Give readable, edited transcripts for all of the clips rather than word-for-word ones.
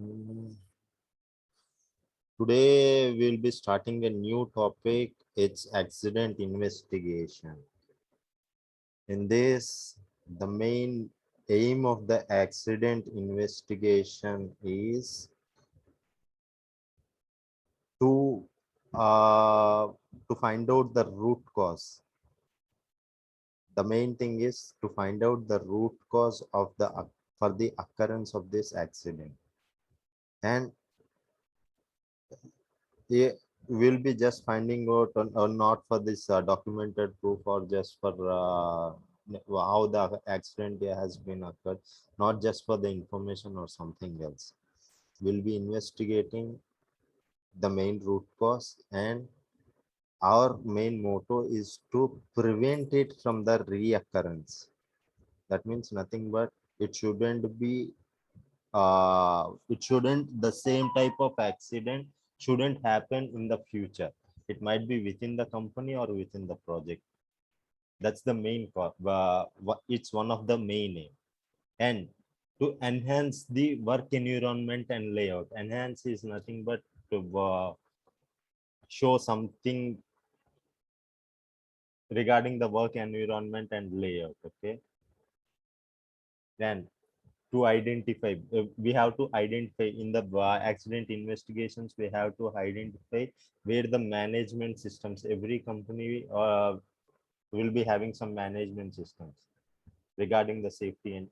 Mm. Today we'll be starting a new topic. It's accident investigation. In this, the main aim of the accident investigation is to uh, to find out the root cause. The main thing is to find out the root cause of the for the occurrence of this accident, and yeah, we'll be just finding out or not for this documented proof or just for how the accident has been occurred, not just for the information or something else. We'll be investigating the main root cause, and our main motto is to prevent it from the reoccurrence. That means nothing but it shouldn't be it shouldn't the same type of accident shouldn't happen in the future. It might be within the company or within the project. That's the main it's one of the main aim. And to enhance the work environment and layout, enhance is nothing but to show something regarding the work environment and layout. Okay, then to identify we have to identify in the accident investigations, we have to identify where the management systems, every company will be having some management systems regarding the safety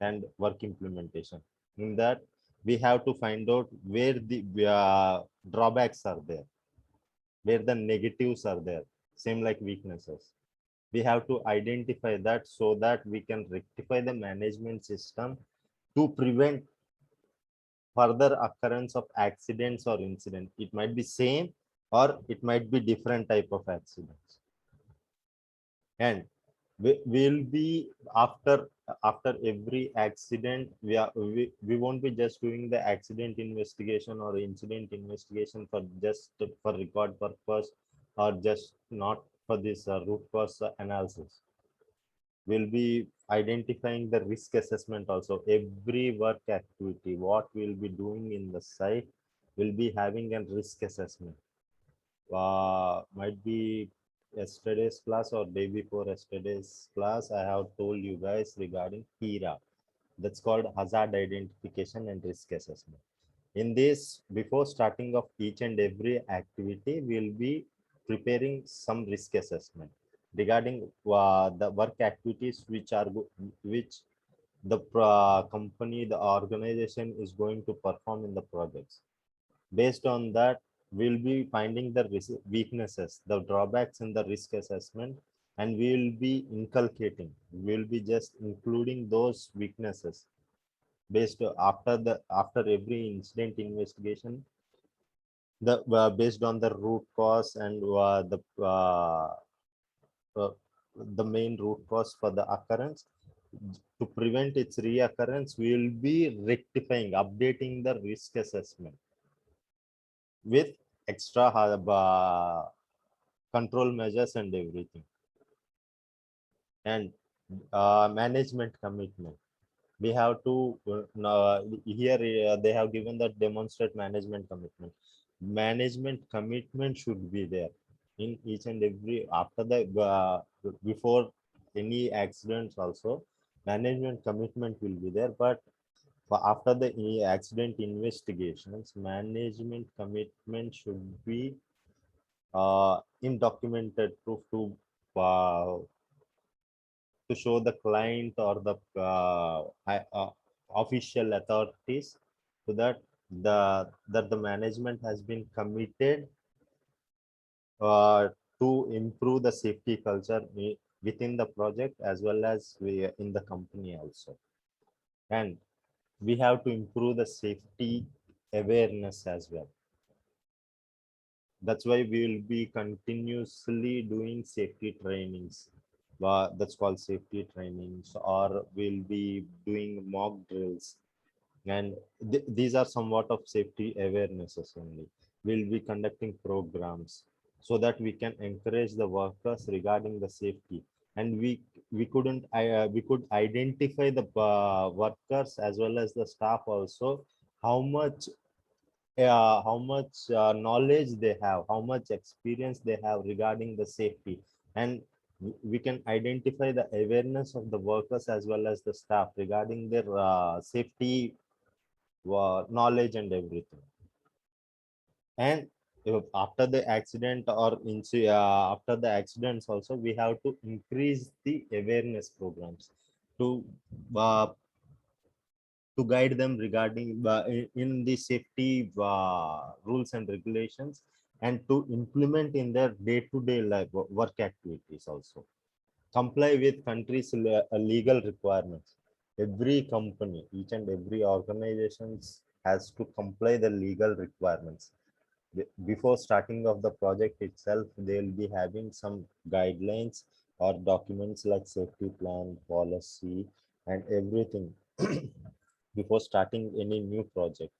and work implementation. In that, we have to find out where the drawbacks are there, where the negatives are there, same like weaknesses. We have to identify that so that we can rectify the management system to prevent further occurrence of accidents or incident. It might be same or it might be different type of accidents. And will be after every accident, we won't be just doing the accident investigation or incident investigation for just for record purpose or just not for this root cause analysis. We'll be identifying the risk assessment also. Every work activity, what we'll be doing in the site, will be having a risk assessment. Might be yesterday's class or day before yesterday's class, I have told you guys regarding HIRA. That's called hazard identification and risk assessment. In this, before starting of each and every activity, we'll be preparing some risk assessment regarding the work activities which the company, the organization is going to perform in the projects. Based on that, we'll be finding the weaknesses, the drawbacks in the risk assessment, and we'll be inculcating, we'll be just including those weaknesses based after every incident investigation, the based on the root cause and uh, the main root cause for the occurrence. To prevent its reoccurrence, we will be rectifying, updating the risk assessment with extra control measures and everything. And management commitment, we have to here they have given that demonstrate management commitment. Management commitment should be there in each and every after the before any accidents also. Management commitment will be there, but after the accident investigations, management commitment should be in documented proof uh, to show the client or the official authorities, so that the management has been committed uh, to improve the safety culture within the project as well as in the company also. And we have to improve the safety awareness as well. That's why we will be continuously doing safety trainings. That's called safety trainings, or we'll be doing mock drills. And these are somewhat of safety awarenesses only. We'll be conducting programs so that we can encourage the workers regarding the safety. And we could identify the workers as well as the staff also how much knowledge they have, how much experience they have regarding the safety, and we can identify the awareness of the workers as well as the staff regarding their safety knowledge and everything. And after the accident after the accidents also, we have to increase the awareness programs to uh, guide them regarding in the safety rules and regulations, and to implement in their day-to-day life work activities also. Comply with countries legal requirements. Every company, each and every organizations has to comply the legal requirements. Before starting of the project itself, they'll be having some guidelines or documents like safety plan, policy, and everything before starting any new project.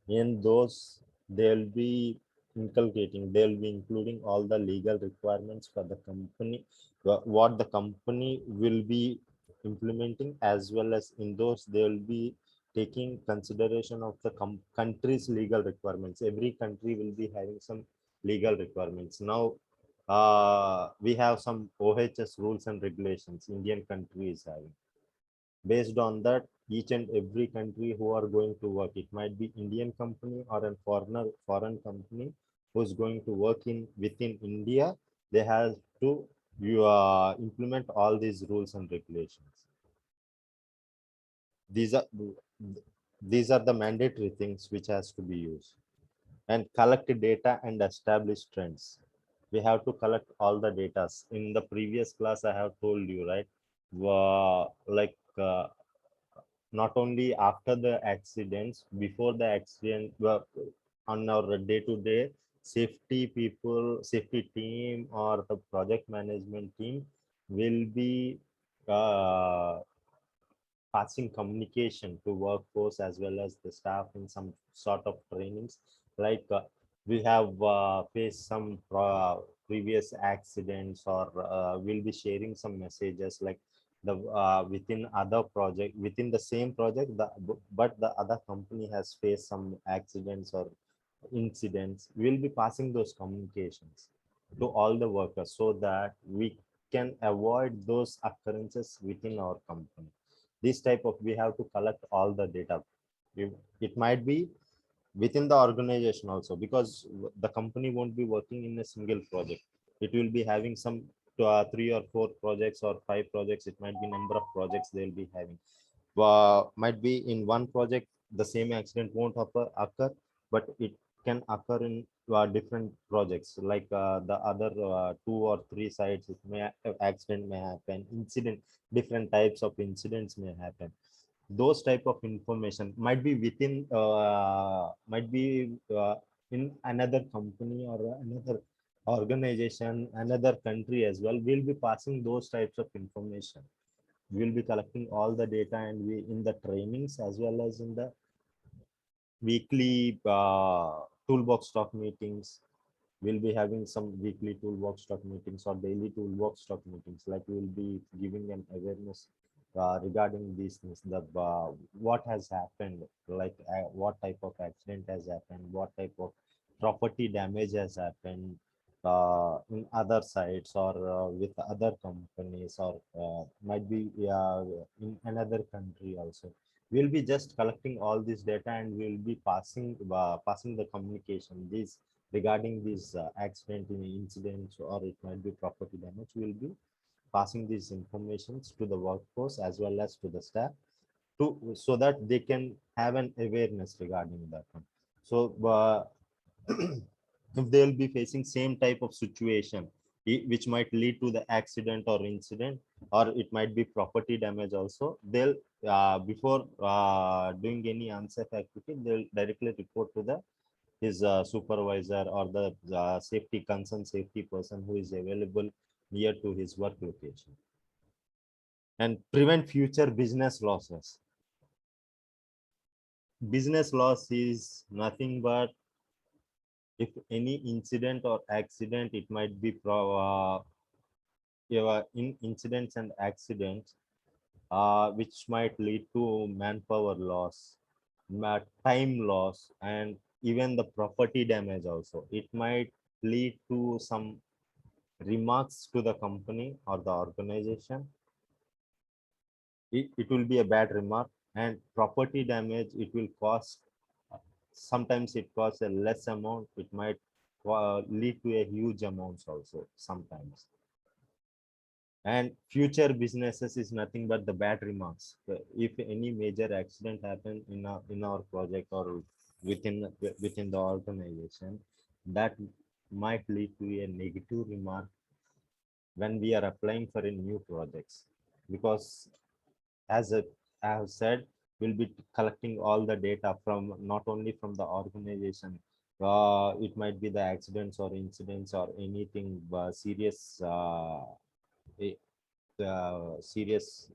In those, they'll be they'll be including all the legal requirements for the company, what the company will be implementing, as well as in those they will be taking consideration of the country's legal requirements. Every country will be having some legal requirements. Now we have some OHS rules and regulations Indian country is having. Based on that, each and every country who are going to work, it might be Indian company or a foreign company who's going to work in within India, they have to implement all these rules and regulations. These are these are the mandatory things which has to be used. And collect data and establish trends. We have to collect all the data. In the previous class I have told you, right? Like not only after the accidents, before the accident, on our day-to-day safety team or the project management team will be uh, passing communication to workforce as well as the staff in some sort of trainings. Like we have faced some previous accidents, or we'll be sharing some messages like the within other project, within the same project, but the other company has faced some accidents or incidents. We'll be passing those communications to all the workers so that we can avoid those occurrences within our company. This type of, we have to collect all the data. It might be within the organization also, because the company won't be working in a single project. It will be having some 3 or 4 projects or 5 projects. It might be number of projects they'll be having. Might be in one project the same accident won't occur, but it can occur in different projects. Like the other 2 or 3 sites, it may accident may happen, incident, different types of incidents may happen. Those type of information might be within might be in another company or another organization, another country as well. We'll be passing those types of information. We'll be collecting all the data, and we in the trainings as well as in the weekly toolbox talk meetings. We'll be having some weekly toolbox talk meetings or daily toolbox talk meetings. Like we'll be giving an awareness regarding these things, the what has happened, like what type of accident has happened, what type of property damage has happened in other sites, or with other companies, or might be in another country also. We'll be just collecting all this data, and we'll be passing the communication these regarding these accident in incidents, or it might be property damage. We'll be passing these informations to the workforce as well as to the staff, to so that they can have an awareness regarding that one. So if they'll be facing same type of situation, which might lead to the accident or incident, or it might be property damage also, they'll before doing any unsafe activity, they'll directly report to the his supervisor or the safety person who is available near to his work location. And prevent future business losses. Business loss is nothing but if any incident or accident, it might be in incidents and accidents which might lead to manpower loss, time loss, and even the property damage also. It might lead to some remarks to the company or the organization. It will be a bad remark, and property damage, it will cost, sometimes it costs a less amount, it might lead to a huge amounts also sometimes. And future businesses is nothing but the bad remarks. If any major accident happen in our project or within within the organization, that might lead to a negative remark when we are applying for a new projects. Because as I have said, we'll be collecting all the data from not only from the organization. It might be the accidents or incidents or anything serious, serious,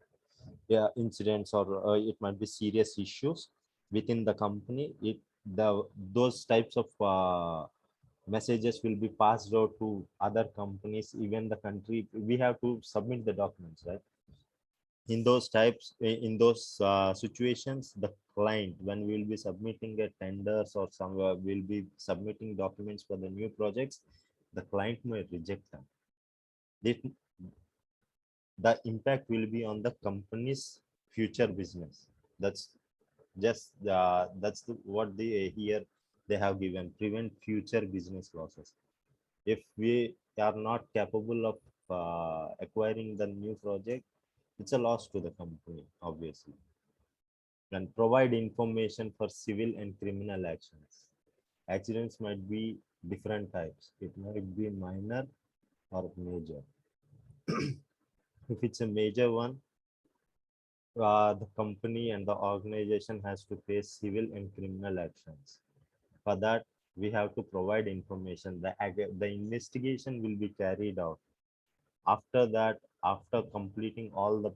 yeah, incidents, or it might be serious issues within the company. Those types of messages will be passed out to other companies, even the country. We have to submit the documents, right? In those types, in those situations, the client, when we will be submitting a tenders or somewhere will be submitting documents for the new projects, the client may reject them. This, the impact will be on the company's future business. That's just that's what they here they have given: prevent future business losses. If we are not capable of acquiring the new project, it's a loss to the company, obviously. And provide information for civil and criminal actions. Accidents might be different types. It might be minor or major. If it's a major one, the company and the organization has to face civil and criminal actions. For that, we have to provide information. The investigation will be carried out. After that, after completing all the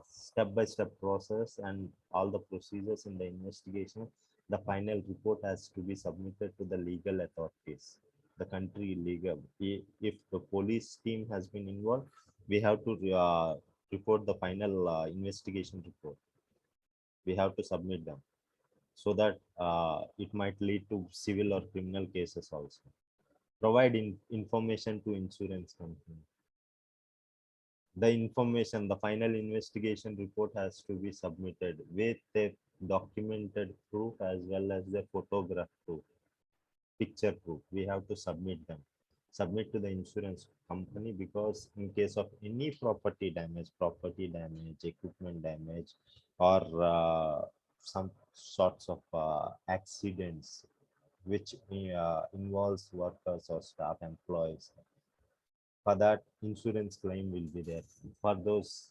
step-by-step process and all the procedures in the investigation, the final report has to be submitted to the legal authorities, the country legal. If the police team has been involved, we have to report the final investigation report. We have to submit them, so that it might lead to civil or criminal cases also. Provide information to insurance company. The information, the final investigation report has to be submitted with a documented proof as well as the photograph proof, picture proof. We have to submit them, submit to the insurance company, because in case of any property damage, equipment damage, or some sorts of accidents which involves workers or staff employees, for that insurance claim will be there. For those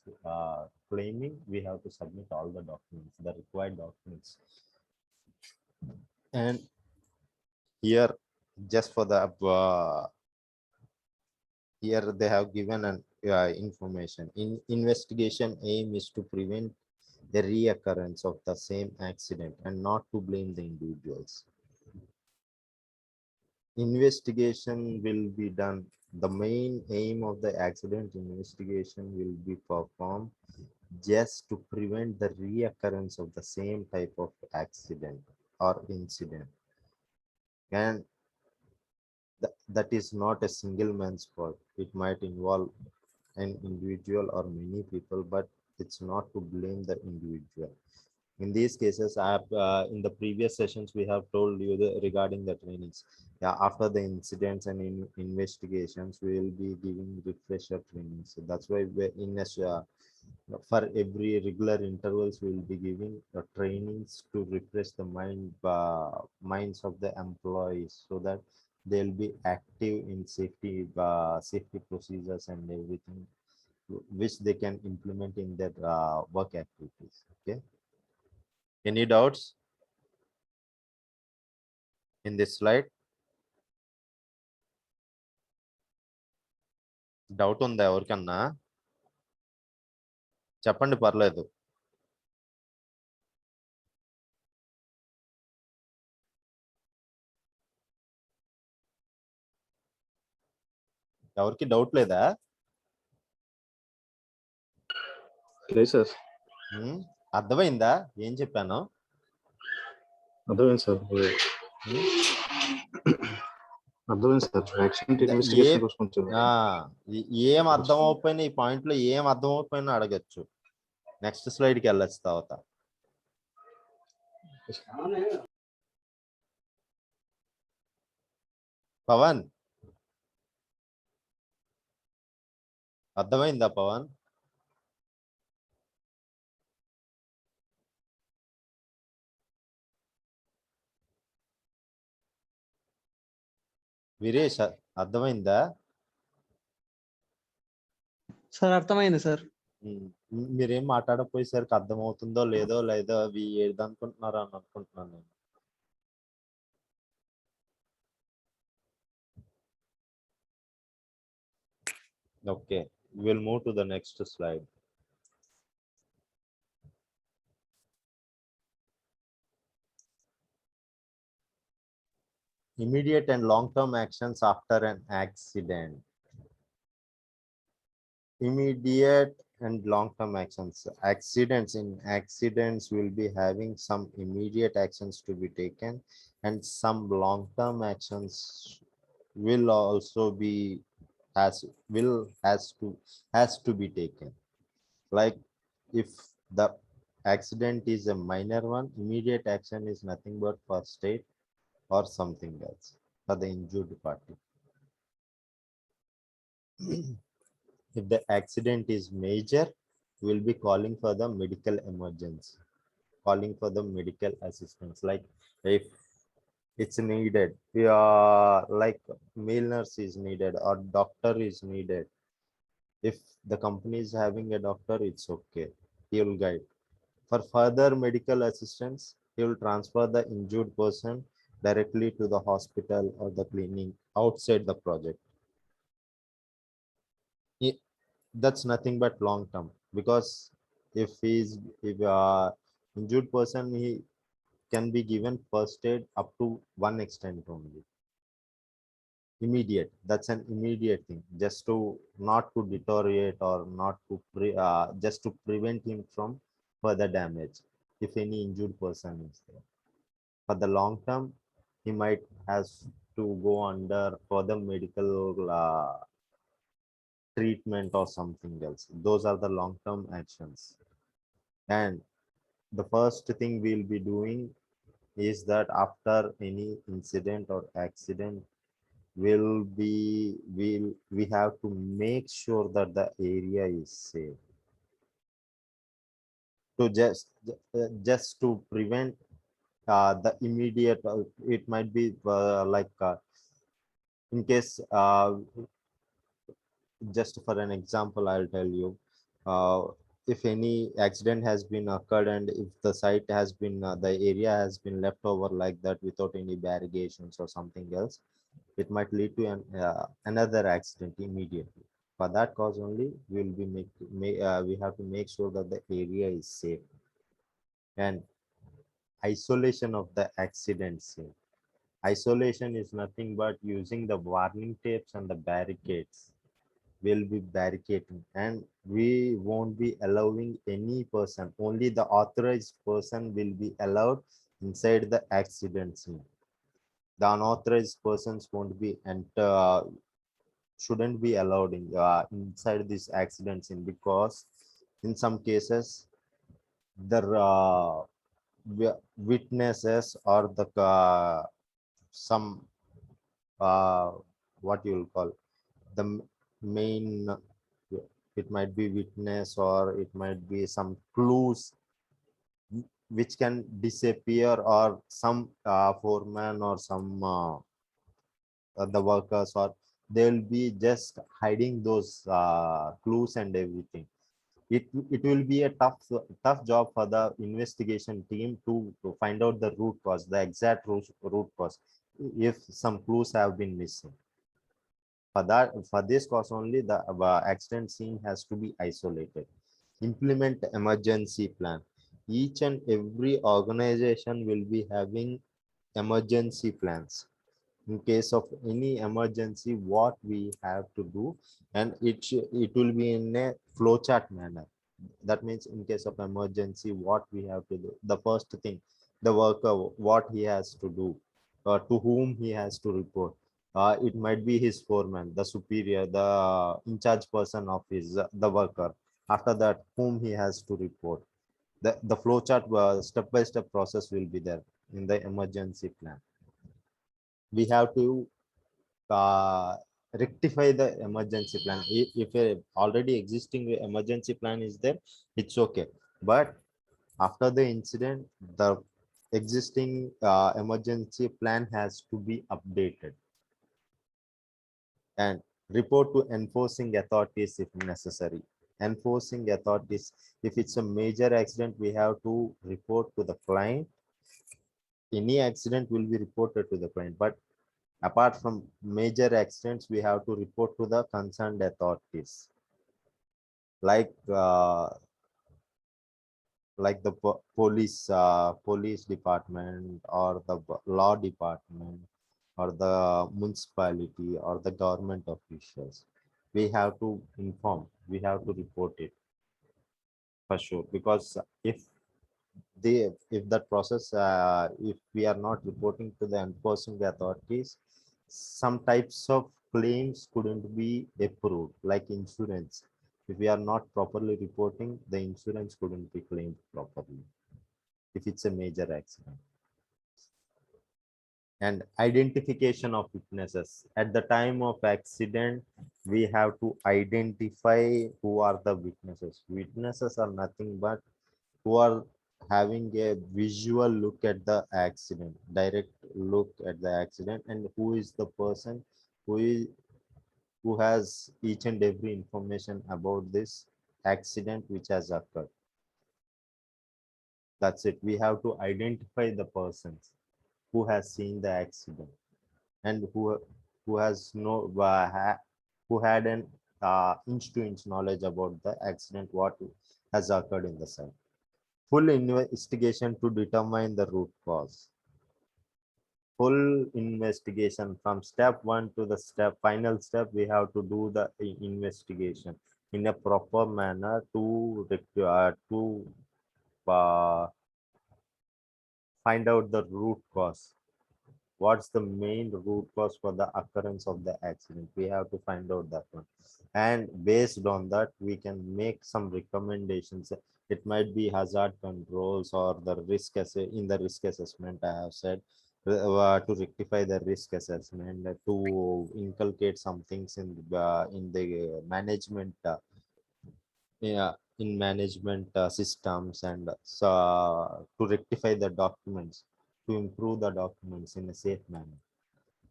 claiming, we have to submit all the documents, the required documents. And here, just for the here they have given an information. In investigation aim is to prevent the reoccurrence of the same accident and not to blame the individuals. Investigation will be done. The main aim of the accident investigation will be performed just to prevent the reoccurrence of the same type of accident or incident. And that is not a single man's fault. It might involve an individual or many people, but it's not to blame the individual. In these cases, I have in the previous sessions we have told you regarding the trainings. Yeah, after the incidents and investigations, we will be giving refresher trainings. So that's why we're in a for every regular intervals we will be giving trainings to refresh the minds of the employees, so that they'll be active in safety procedures and everything, which they can implement in their work activities. Okay, any doubts in this slide? Doubt ఉందా ఎవరికన్నా? చెప్పండి, పర్లేదు. ఎవరికి doubt లేదా? లేదు sir. అర్థమైందా ఏం చెప్పాను? అర్థమైంది సార్. అర్థమైంది సార్. యాక్సిడెంట్ ఇన్వెస్టిగేషన్ కోసం వచ్చారు. ఏం అర్థం అవ్వకపోయినా ఈ పాయింట్ లో ఏం అర్థం అవ్వకపోయినా అడగచ్చు. నెక్స్ట్ స్లైడ్ కి వెళ్ళచ్చు తర్వాత. పవన్ అర్థమైందా పవన్? వీరేష్ అర్థమైందా? సార్ అర్థమైంది సార్. మీరేం మాట్లాడకపోయేసరికి అర్థమవుతుందో లేదో అవి ఏదనుకుంటున్నారో అని అనుకుంటున్నాను నేను. Okay, will move to the next slide. Immediate and long-term actions after an accident. Immediate and long-term actions. Accidents will be having some immediate actions to be taken, and some long-term actions will also be has to be taken. Like if the accident is a minor one, immediate action is nothing but first aid or something else for the injured party. If the accident is major, we will be calling for the medical emergency, calling for the medical assistance. Like if it's needed, like male nurse is needed or doctor is needed. If the company is having a doctor, it's okay, he will guide. For further medical assistance, he will transfer the injured person directly to the hospital or the clinic outside the project. That's nothing but long term, because if injured person, he can be given first aid up to one extent only. Immediate, that's an immediate thing, just to not to deteriorate or not to just to prevent him from further damage if any injured person is there. For the long term, he might has to go under further medical treatment or something else. Those are the long-term actions. And the first thing we'll be doing is that after any incident or accident, we have to make sure that the area is safe. To just to prevent the immediate, it might be in case just for an example, I'll tell you, if any accident has been occurred and if the site has been, the area has been left over like that without any barrications or something else, it might lead to another accident immediately. For that cause only, we will be we have to make sure that the area is safe. And isolation of the accident scene. Isolation is nothing but using the warning tapes and the barricades. Will be barricading, and we won't be allowing any person, only the authorized person will be allowed inside the accident scene. The unauthorized persons won't be shouldn't be allowed inside this accident scene, because in some cases the witnesses or the some what you will call the main, it might be witness or it might be some clues which can disappear, or some foreman or some the workers, or they'll be just hiding those clues and everything. It will be a tough job for the investigation team to find out the root cause, the exact root cause, if some clues have been missing. For this cause only, the accident scene has to be isolated. Implement emergency plan. Each and every organization will be having emergency plans. In case of any emergency, what we have to do, and it will be in a flowchart manner. That means in case of emergency, what we have to do. The first thing, the worker what he has to do, to whom he has to report. It might be his foreman, the superior, the in charge person of his the worker. After that, whom he has to report. The flowchart step-by-step process will be there in the emergency plan. We have to uh, rectify the emergency plan. If a already existing emergency plan is there, it's okay. But after the incident, the existing emergency plan has to be updated and report to enforcing authorities if necessary. Enforcing authorities, if it's a major accident, we have to report to the client. Any accident will be reported to the client, but apart from major accidents, we have to report to the concerned authorities, like the police department, or the law department, or the municipality, or the government officials. We have to inform, we have to report it for sure, because if that process, if we are not reporting to the enforcing authorities, some types of claims couldn't be approved, like insurance. If we are not properly reporting, the insurance couldn't be claimed properly if it's a major accident. And identification of witnesses. At the time of accident, we have to identify who are the witnesses. Witnesses are nothing but who are having a visual look at the accident, direct look at the accident, and who is the person who is who has each and every information about this accident which has occurred. That's it. We have to identify the persons who has seen the accident and who has who had an inch-to-inch knowledge about the accident, what has occurred in the site. Full investigation to determine the root cause. Full investigation from step 1 to the final step. We have to do the investigation in a proper manner to find out the root cause. What's the main root cause for the occurrence of the accident? We have to find out that one, and based on that we can make some recommendations. It might be hazard controls or the risk in the risk assessment. I have said to rectify the risk assessment, to inculcate some things in the management, yeah, in management systems, and to rectify the documents, to improve the documents in a safe manner,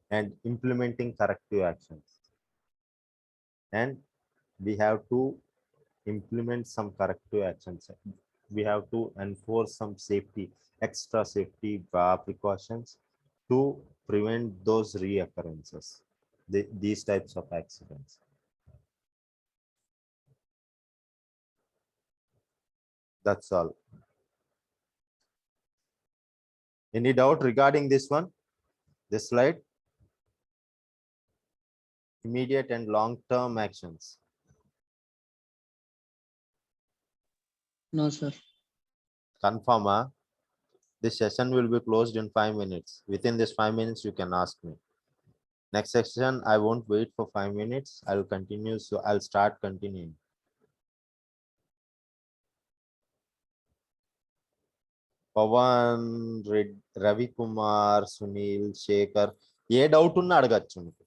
and implementing corrective actions. And we have to implement some corrective actions. We have to enforce some extra safety precautions to prevent those reoccurrences, these types of accidents. That's all. Any doubt regarding this one? This slide? Immediate and long-term actions. No, sir. Confirm, huh? This session will be closed in 5 minutes. Within this 5 minutes, you can ask me. Next section, I won't wait for 5 minutes. I'll continue. So I'll start continuing. Pavan Ravikumar Sunil Shekhar ఏ doubt ఉన్నా అడగచ్చు మీకు.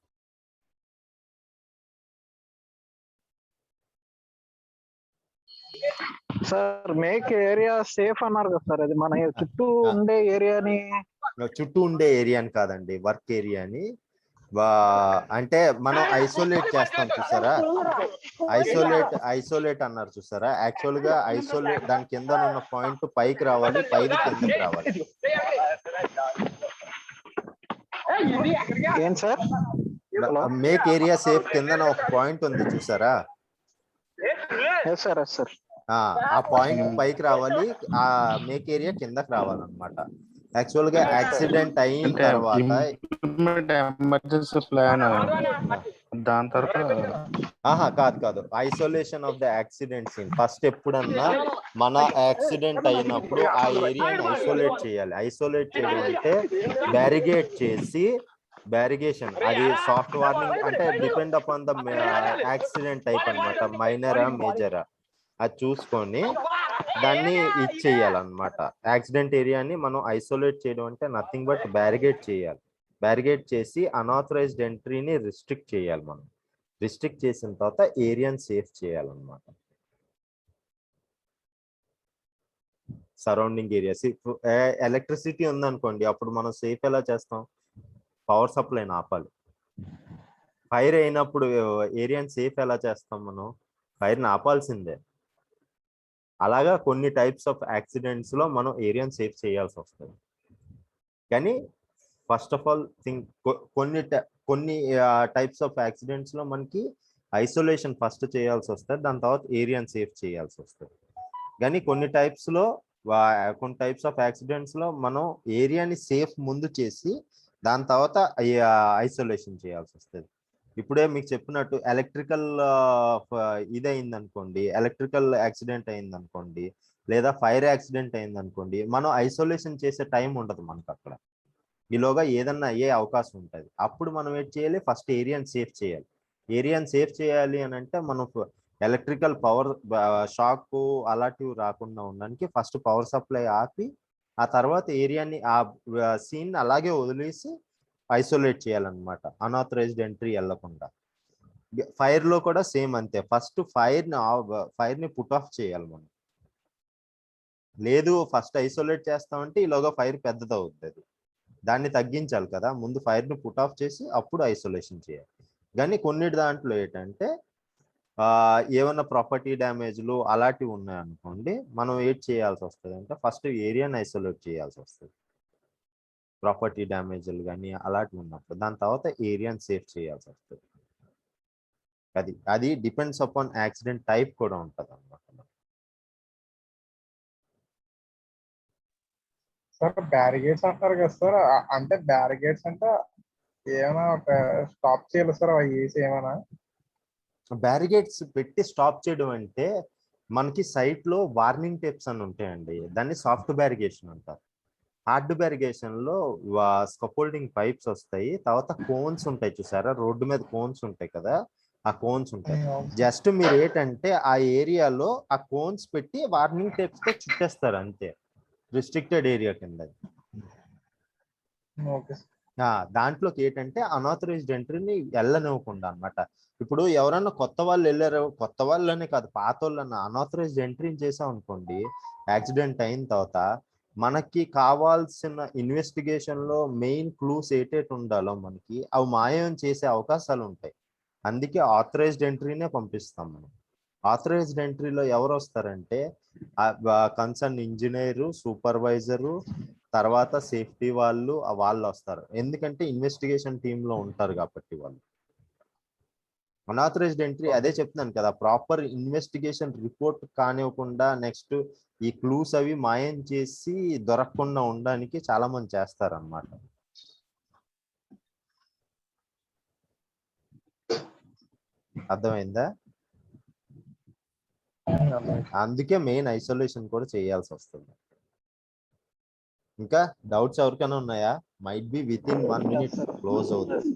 Sir make area safe అన్నారు కదా sir, అది మన చుట్టూ ఉండే ఏరియాని కాదండి, వర్క్ ఏరియాని అంటే మనం ఐసోలేట్ చేస్తాం చూసారా, ఐసోలేట్ అన్నారు చూసారా. యాక్చువల్ గా ఐసోలేట్ దాని కింద ఉన్న పాయింట్ పైకి రావాలి, పైది కిందకి రావాలి. ఏం సార్? మేక్ ఏరియా సేఫ్ కింద ఒక పాయింట్ ఉంది చూసారా. ఆ పాయింట్ పైకి రావాలి, ఆ మేక్ ఏరియా కిందకి రావాలన్నమాట. యాక్చువల్ గా యాక్సిడెంట్ అయిన తర్వాత ఎమర్జెన్సీ ప్లాన్ దాని తర్వాత కాదు isolation of the accident scene. First ఎప్పుడన్నా మన యాక్సిడెంట్ అయినప్పుడు ఆ ఏరియాని ఐసోలేట్ చేయాలి. ఐసోలేట్ చేయడం అంటే బ్యారిగేట్ చేసి, బ్యారిగేషన్ అది సాఫ్ట్ వార్నింగ్ అంటే depend upon the accident type అన్నమాట, మైనరా మేజరా అది చూసుకొని దాన్ని ఇచ్చేయాలన్నమాట. యాక్సిడెంట్ ఏరియాని మనం ఐసోలేట్ చేయడం అంటే నథింగ్ బట్ బ్యారిగేట్ చేయాలి. బ్యారిగేట్ చేసి అన్ఆథరైజ్డ్ ఎంట్రీని రిస్ట్రిక్ట్ చేయాలి. మనం రిస్ట్రిక్ట్ చేసిన తర్వాత ఏరియాని సేఫ్ చేయాలన్నమాట. సరౌండింగ్ ఏరియాస్, ఎలక్ట్రిసిటీ ఉందనుకోండి, అప్పుడు మనం సేఫ్ ఎలా చేస్తాం? పవర్ సప్లైని ఆపాలి. ఫైర్ అయినప్పుడు ఏరియాని సేఫ్ ఎలా చేస్తాం? మనం ఫైర్ని ఆపాల్సిందే. అలాగా కొన్ని టైప్స్ ఆఫ్ యాక్సిడెంట్స్ లో మనం ఏరియాని సేఫ్ చేయాల్సి వస్తుంది. కానీ ఫస్ట్ ఆఫ్ ఆల్ కొన్ని టైప్స్ ఆఫ్ యాక్సిడెంట్స్ లో మనకి ఐసోలేషన్ ఫస్ట్ చేయాల్సి వస్తుంది, దాని తర్వాత ఏరియాని సేఫ్ చేయాల్సి వస్తుంది. కానీ కొన్ని టైప్స్ ఆఫ్ యాక్సిడెంట్స్ లో మనం ఏరియాని సేఫ్ ముందు చేసి దాని తర్వాత ఐసోలేషన్ చేయాల్సి వస్తుంది. ఇప్పుడే మీకు చెప్పినట్టు ఎలక్ట్రికల్ ఇదయింది అనుకోండి, ఎలక్ట్రికల్ యాక్సిడెంట్ అయింది అనుకోండి, లేదా ఫైర్ యాక్సిడెంట్ అయింది అనుకోండి, మనం ఐసోలేషన్ చేసే టైం ఉండదు మనకు. అక్కడ ఈలోగా ఏదన్నా అయ్యే అవకాశం ఉంటుంది. అప్పుడు మనం ఏం చేయాలి? ఫస్ట్ ఏరియాని సేఫ్ చేయాలి. ఏరియాని సేఫ్ చేయాలి అని అంటే మనం ఎలక్ట్రికల్ పవర్ షాక్ అలాంటివి రాకుండా ఉండడానికి ఫస్ట్ పవర్ సప్లై ఆపి ఆ తర్వాత ఏరియాని ఆ సీన్ అలాగే వదిలేసి ఐసోలేట్ చేయాలన్నమాట, అన్ఆథరైజ్డ్ ఎంట్రీ వెళ్ళకుండా. ఫైర్ లో కూడా సేమ్ అంతే. ఫస్ట్ ఫైర్ ని పుట్ ఆఫ్ చేయాలి మనం. లేదు ఫస్ట్ ఐసోలేట్ చేస్తామంటే ఈలోగా ఫైర్ పెద్దది అవుతుంది, దాన్ని తగ్గించాలి కదా. ముందు ఫైర్ ని పుట్ ఆఫ్ చేసి అప్పుడు ఐసోలేషన్ చేయాలి. కానీ కొన్నిటి దాంట్లో ఏంటంటే ఏమన్నా ప్రాపర్టీ డ్యామేజ్లు అలాంటివి ఉన్నాయనుకోండి, మనం ఏం చేయాల్సి వస్తుంది అంటే ఫస్ట్ ఏరియాని ఐసోలేట్ చేయాల్సి వస్తుంది. ప్రాపర్టీ డ్యామేజ్లు కానీ అలాంటివి ఉన్నప్పుడు దాని తర్వాత ఏరియాని సేఫ్ చేయాల్సి వస్తుంది. అది డిపెండ్స్ అపాన్ యాక్సిడెంట్ టైప్ కూడా ఉంటుంది అన్నమాట. సార్ బ్యారిగేట్స్ అంటారు కదా సార్, అంటే బ్యారిగేట్స్ అంటే ఏమైనా స్టాప్ చేయాలి సార్ అవి వేసి ఏమైనా? బ్యారిగేట్స్ పెట్టి స్టాప్ చేయడం అంటే మనకి సైట్ లో వార్నింగ్ టేప్స్ అని ఉంటాయండి, దాన్ని సాఫ్ట్ బ్యారిగేషన్ అంటారు. హార్డ్ బ్యారిగేషన్ లో స్కఫోల్డింగ్ పైప్స్ వస్తాయి, తర్వాత కోన్స్ ఉంటాయి చూసారా, రోడ్డు మీద కోన్స్ ఉంటాయి కదా, ఆ కోన్స్ ఉంటాయి. జస్ట్ మీరు ఏంటంటే ఆ ఏరియాలో ఆ కోన్స్ పెట్టి వార్నింగ్ టేప్స్ తో చుట్టేస్తారు అంతే, రిస్ట్రిక్టెడ్ ఏరియా కింద. దాంట్లోకి ఏంటంటే అన్ఆథరైజ్డ్ ఎంట్రీని వెళ్ళనివ్వకుండా అన్నమాట. ఇప్పుడు ఎవరన్నా కొత్త వాళ్ళు వెళ్ళారు, కొత్త వాళ్ళనే కాదు పాత వాళ్ళన్నా అన్ఆథరైజ్డ్ ఎంట్రీ చేసాం అనుకోండి, యాక్సిడెంట్ అయిన తర్వాత మనకి కావాల్సిన ఇన్వెస్టిగేషన్ లో మెయిన్ క్లూస్ ఏటేటి ఉండాలో మనకి అవి మాయం చేసే అవకాశాలు ఉంటాయి. అందుకే ఆథరైజ్డ్ ఎంట్రీనే పంపిస్తాం మనం. ఆథరైజ్డ్ ఎంట్రీలో ఎవరు వస్తారంటే కన్సర్న్ ఇంజనీరు, సూపర్వైజరు, తర్వాత సేఫ్టీ వాళ్ళు వస్తారు. ఎందుకంటే ఇన్వెస్టిగేషన్ టీంలో ఉంటారు కాబట్టి వాళ్ళు. అన్ఆథరైజ్డ్ ఎంట్రీ అదే చెప్తున్నాను కదా, ప్రాపర్ ఇన్వెస్టిగేషన్ రిపోర్ట్ కానివ్వకుండా నెక్స్ట్ ఈ క్లూస్ అవి మాయం చేసి దొరకకుండా ఉండడానికి చాలా మంది చేస్తారన్నమాట. అర్థమైందా? అందుకే మెయిన్ ఐసోలేషన్ కూడా చేయాల్సి వస్తుంది. ఇంకా డౌట్స్ ఎవరికైనా ఉన్నాయా? Might be with in 1 minute close అవుతుంది.